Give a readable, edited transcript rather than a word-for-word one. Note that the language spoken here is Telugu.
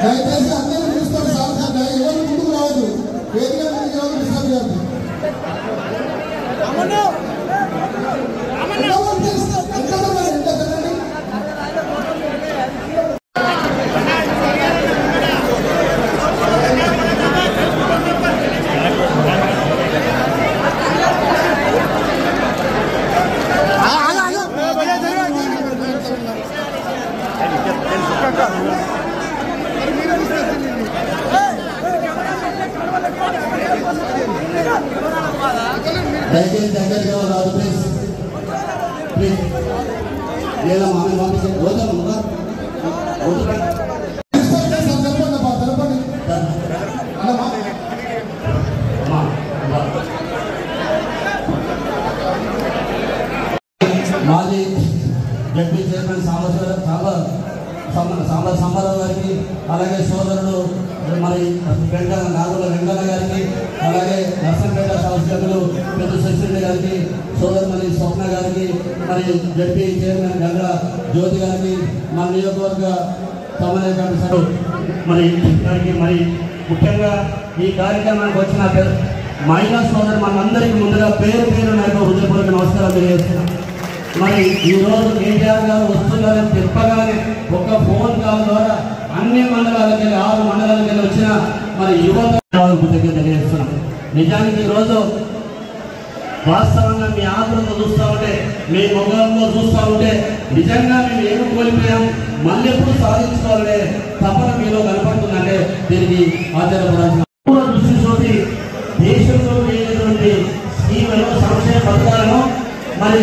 దయచేసి అందరూ చూసుకోండి సార్, ఎవరు ముందుకు రావద్దు, వేదిక మీద ఎవరు డిస్టర్బ్ చేయద్దు. దయచేసి దగ్గరగా రాదు ప్లీజ్ ప్లీజ్. లేదా మామూలు పంపించండి. మాజీ జడ్పీ చైర్మన్ సాంబరావు గారికి, అలాగే సోదరుడు మరి నాగుల వెంకన్న గారికి, అలాగే నర్సంపేట శాసనసభ్యులు పెద్ద శశిరెడ్డి గారికి, సోదరుమణి స్వప్న గారికి, మరి జడ్పీ చైర్మన్ గంగా జ్యోతి గారికి, మన నియోజకవర్గ సమన్వయ కమిటీ సభ్యులు మరి మరి ముఖ్యంగా ఈ కార్యక్రమానికి వచ్చిన మహిళా సోదరు మనందరికీ ముందుగా పేరు పేరు నాకు హృదయపూర్వక నమస్కారం తెలియజేస్తున్నాం. మరి ఈరోజు కేటీఆర్ గారు వస్తున్నారని చెప్పగానే ఒక ఫోన్ కాల్ ద్వారా అన్ని మండలాలకి 6 మండలాలకి వచ్చిన మరి యువత తెలియజేస్తున్నాం. నిజానికి ఈరోజు వాస్తవంగా మీ ఆదరణ చూస్తూ ఉంటే, మీ ముఖంలో చూస్తూ ఉంటే నిజంగా మేము ఏమి కోల్పోయాం, మళ్ళీ ఎప్పుడు సాధించుకోవాలనే తపన మీలో కనపడుతుందంటే దీనికి ఆశ్చర్యపడాల్సిన దృష్టి చూసి దేశంలో లేనటువంటి స్కీములను, సంక్షేమ పథకాలను మరి